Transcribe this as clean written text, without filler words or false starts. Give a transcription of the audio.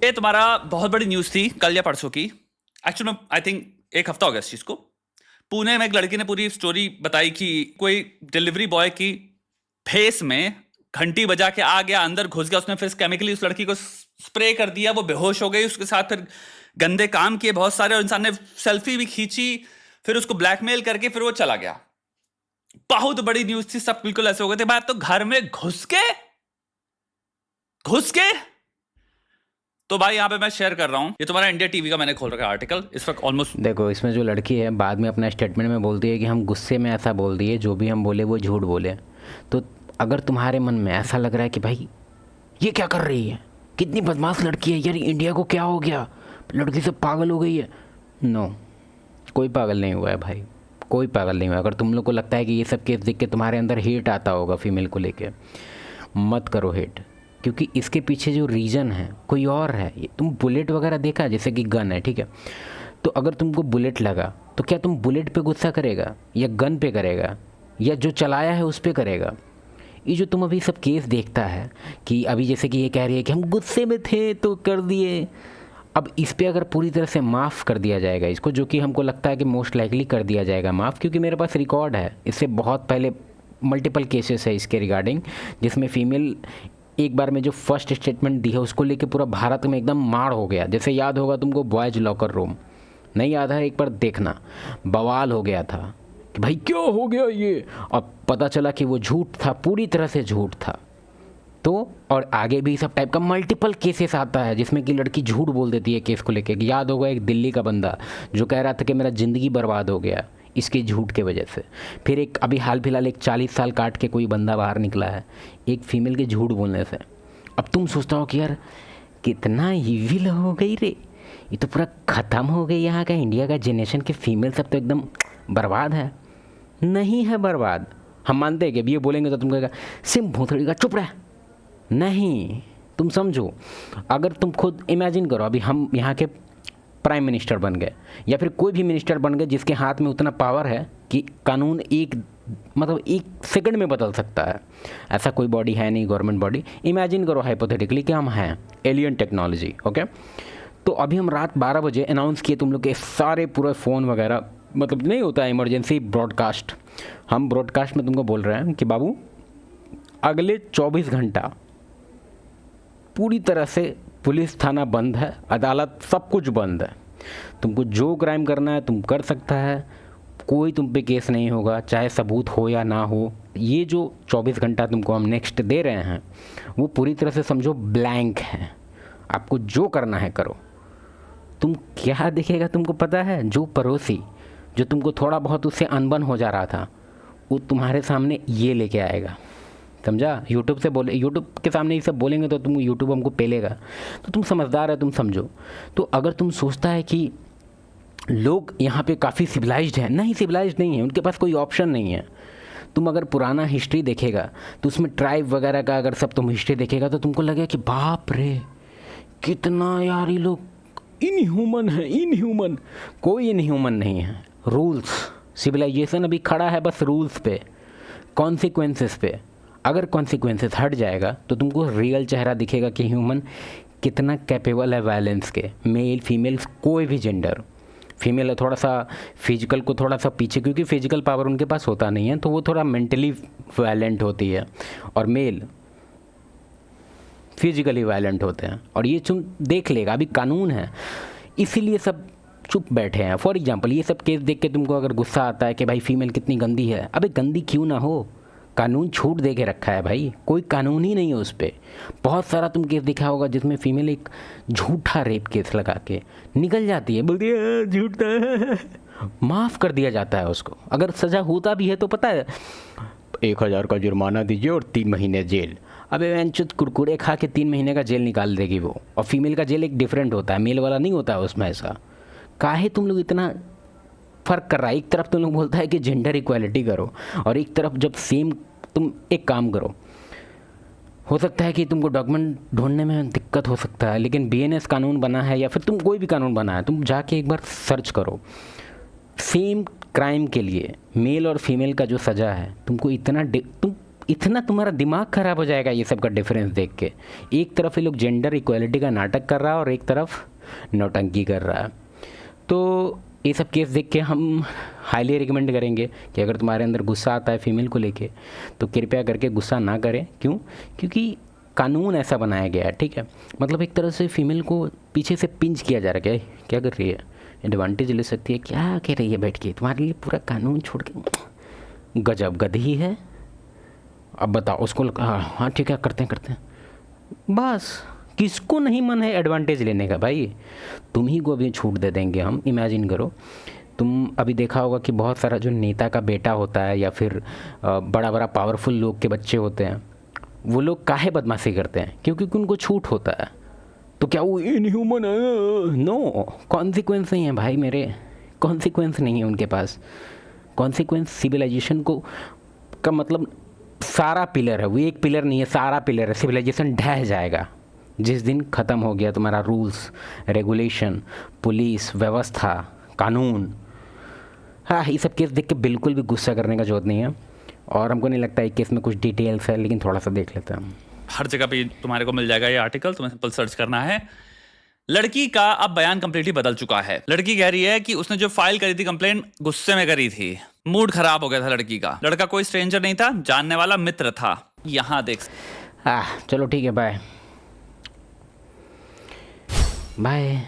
ये तुम्हारा बहुत बड़ी न्यूज़ थी कल या परसों की। एक्चुअली में आई थिंक एक हफ्ता हो गया इस चीज़ को। पुणे में एक लड़की ने पूरी स्टोरी बताई कि कोई डिलीवरी बॉय की फेस में घंटी बजा के आ गया, अंदर घुस गया, उसने फिर केमिकली उस लड़की को स्प्रे कर दिया, वो बेहोश हो गई, उसके साथ फिर गंदे काम किए बहुत सारे, और इंसान ने सेल्फी भी खींची, फिर उसको ब्लैकमेल करके फिर वो चला गया। बहुत बड़ी न्यूज़ थी, सब बिल्कुल ऐसे हो गए थे, बात तो घर में घुस के। तो भाई यहाँ पे मैं शेयर कर रहा हूँ, ये तुम्हारा इंडिया टीवी का मैंने खोल रखा है आर्टिकल, इस वक्त ऑलमोस्ट। देखो, इसमें जो लड़की है बाद में अपना स्टेटमेंट में बोलती है कि हम गुस्से में ऐसा बोल दिए, जो भी हम बोले वो झूठ बोले। तो अगर तुम्हारे मन में ऐसा लग रहा है कि भाई ये क्या कर रही है, कितनी बदमाश लड़की है यार, इंडिया को क्या हो गया, लड़की सब पागल हो गई है, नो, कोई पागल नहीं हुआ है भाई, कोई पागल नहीं हुआ। अगर तुम लोग को लगता है कि ये सब केस देख के तुम्हारे अंदर हेट आता होगा फीमेल को लेके, मत करो हेट, क्योंकि इसके पीछे जो रीज़न है कोई और है। ये तुम बुलेट वगैरह देखा, जैसे कि गन है, ठीक है, तो अगर तुमको बुलेट लगा तो क्या तुम बुलेट पे गुस्सा करेगा या गन पे करेगा या जो चलाया है उस पे करेगा? ये जो तुम अभी सब केस देखता है कि अभी जैसे कि ये कह रही है कि हम गुस्से में थे तो कर दिए, अब इस पे अगर पूरी तरह से माफ़ कर दिया जाएगा इसको, जो कि हमको लगता है कि मोस्ट लाइकली कर दिया जाएगा माफ़, क्योंकि मेरे पास रिकॉर्ड है, इससे बहुत पहले मल्टीपल केसेस है इसके रिगार्डिंग, जिसमें फ़ीमेल एक बार में जो फर्स्ट स्टेटमेंट दी है उसको लेके पूरा भारत में एकदम मार हो गया। जैसे याद होगा तुमको बॉयज़ लॉकर रूम, नहीं याद है, एक बार देखना, बवाल हो गया था कि भाई क्यों हो गया ये, और पता चला कि वो झूठ था, पूरी तरह से झूठ था। तो और आगे भी सब टाइप का मल्टीपल केसेस आता है जिसमें कि लड़की झूठ बोल देती है केस को लेके। याद होगा एक दिल्ली का बंदा जो कह रहा था कि मेरा ज़िंदगी बर्बाद हो गया इसके झूठ के वजह से। फिर एक अभी हाल फिलहाल एक 40 साल काट के कोई बंदा बाहर निकला है एक फ़ीमेल के झूठ बोलने से। अब तुम सोचता हो कि यार कितना इविल हो गई रे, ये तो पूरा ख़त्म हो गई यहाँ का इंडिया का जनरेशन के फीमेल सब तो एकदम बर्बाद है। नहीं है बर्बाद, हम मानते हैं कि अभी ये बोलेंगे तो तुम कहेगा सिम भूतड़ी का चुप रह, नहीं, तुम समझो, अगर तुम खुद इमेजिन करो अभी हम यहाँ के प्राइम मिनिस्टर बन गए या फिर कोई भी मिनिस्टर बन गए जिसके हाथ में उतना पावर है कि कानून एक सेकंड में बदल सकता है, ऐसा कोई बॉडी है नहीं, गवर्नमेंट बॉडी। इमेजिन करो हाइपोथेटिकली कि हम हैं एलियन टेक्नोलॉजी, ओके, तो अभी हम रात 12 बजे अनाउंस किए तुम लोग के सारे पूरे फ़ोन वगैरह, मतलब नहीं होता है इमरजेंसी ब्रॉडकास्ट, हम ब्रॉडकास्ट में तुमको बोल रहे हैं कि बाबू अगले 24 घंटा पूरी तरह से पुलिस थाना बंद है, अदालत सब कुछ बंद है, तुमको जो क्राइम करना है तुम कर सकता है, कोई तुम पे केस नहीं होगा, चाहे सबूत हो या ना हो। ये जो 24 घंटा तुमको हम नेक्स्ट दे रहे हैं वो पूरी तरह से समझो ब्लैंक है, आपको जो करना है करो। तुम क्या दिखेगा तुमको पता है, जो पड़ोसी जो तुमको थोड़ा बहुत उससे अनबन हो जा रहा था वो तुम्हारे सामने ये लेके आएगा, समझा? यूट्यूब से बोले, यूट्यूब के सामने ये सब बोलेंगे तो तुम यूट्यूब हमको पेलेगा, तो तुम समझदार है, तुम समझो। तो अगर तुम सोचता है कि लोग यहाँ पे काफ़ी सिविलाइज्ड हैं, नहीं, सिविलाइज्ड नहीं है, उनके पास कोई ऑप्शन नहीं है। तुम अगर पुराना हिस्ट्री देखेगा तो उसमें ट्राइब वगैरह का अगर सब तुम हिस्ट्री देखेगा तो तुमको लगेगा कि बाप रे कितना यार ये लोग इनह्यूमन है, इनह्यूमन। कोई इनह्यूमन नहीं है, रूल्स, सिविलाइजेशन अभी खड़ा है बस रूल्स पे, कॉन्सिक्वेंसेस पे। अगर कॉन्सिक्वेंसेस हट जाएगा तो तुमको रियल चेहरा दिखेगा कि ह्यूमन कितना कैपेबल है वायलेंस के, मेल फीमेल कोई भी जेंडर। फीमेल है थोड़ा सा फिजिकल को थोड़ा सा पीछे, क्योंकि फिजिकल पावर उनके पास होता नहीं है, तो वो थोड़ा मेंटली वायलेंट होती है, और मेल फिजिकली वायलेंट होते हैं। और ये तुम देख लेगा, अभी कानून है इसीलिए सब चुप बैठे हैं। फॉर एग्जांपल ये सब केस देख के तुमको अगर गुस्सा आता है कि भाई फीमेल कितनी गंदी है, अबे गंदी क्यों ना हो, कानून छूट दे के रखा है भाई, कोई कानून ही नहीं है उस पर। बहुत सारा तुम केस देखा होगा जिसमें फीमेल एक झूठा रेप केस लगा के निकल जाती है, बोलती है झूठा है, माफ़ कर दिया जाता है उसको। अगर सज़ा होता भी है तो पता है 1000 का जुर्माना दीजिए और 3 महीने जेल। अबे वंचित कुरकुरे खा के 3 महीने का जेल निकाल देगी वो। और फीमेल का जेल एक डिफरेंट होता है, मेल वाला नहीं होता है उसमें ऐसा। काहे तुम लोग इतना फ़र्क कर रहा है? एक तरफ तुम लोग बोलता है कि जेंडर इक्वालिटी करो, और एक तरफ जब सेम, तुम एक काम करो, हो सकता है कि तुमको डॉक्यूमेंट ढूंढने में दिक्कत हो सकता है, लेकिन बीएनएस कानून बना है या फिर तुम कोई भी कानून बना है, तुम जाके एक बार सर्च करो, सेम क्राइम के लिए मेल और फीमेल का जो सज़ा है तुमको इतना तुम इतना तुम्हारा दिमाग खराब हो जाएगा ये सब का डिफरेंस देख के। एक तरफ ये लोग जेंडर इक्वालिटी का नाटक कर रहा है और एक तरफ नौटंकी कर रहा है। तो ये सब केस देख के हम हाईली रिकमेंड करेंगे कि अगर तुम्हारे अंदर गुस्सा आता है फीमेल को लेके तो कृपया करके गुस्सा ना करें। क्यों? क्योंकि कानून ऐसा बनाया गया है, ठीक है। मतलब एक तरह से फीमेल को पीछे से पिंच किया जा रहा है। क्या कर रही है? एडवांटेज ले सकती है, क्या कह रही है बैठ के, तुम्हारे लिए पूरा कानून छोड़ के। गजब गधी है। अब बताओ उसको हाँ ठीक है करते हैं बस। किसको नहीं मन है एडवांटेज लेने का भाई? तुम ही को अभी छूट दे देंगे हम। इमेजिन करो, तुम अभी देखा होगा कि बहुत सारा जो नेता का बेटा होता है या फिर बड़ा बड़ा पावरफुल लोग के बच्चे होते हैं, वो लोग काहे बदमाशी करते हैं? क्योंकि उनको छूट होता है। तो क्या वो इनह्यूमन है? नो, कॉन्सिक्वेंस नहीं है भाई मेरे, कॉन्सिक्वेंस नहीं है उनके पास। कॉन्सिक्वेंस सिविलाइजेशन को का मतलब सारा पिलर है, वो एक पिलर नहीं है, सारा पिलर है। सिविलाइजेशन ढह जाएगा जिस दिन ख़त्म हो गया तुम्हारा रूल्स रेगुलेशन, पुलिस व्यवस्था, कानून। हाँ, ये सब केस देख के बिल्कुल भी गुस्सा करने का जरूरत नहीं है। और हमको नहीं लगता है केस में कुछ डिटेल्स है, लेकिन थोड़ा सा देख लेते हैं। हर जगह पे तुम्हारे को मिल जाएगा ये आर्टिकल, तुम्हें सिंपल सर्च करना है। लड़की का अब बयान कंप्लीटली बदल चुका है। लड़की कह रही है कि उसने जो फाइल करी थी कंप्लेंट, गुस्से में करी थी, मूड खराब हो गया था लड़की का। लड़का कोई स्ट्रेंजर नहीं था, जानने वाला मित्र था। यहां देख। चलो ठीक है, बाय बाय।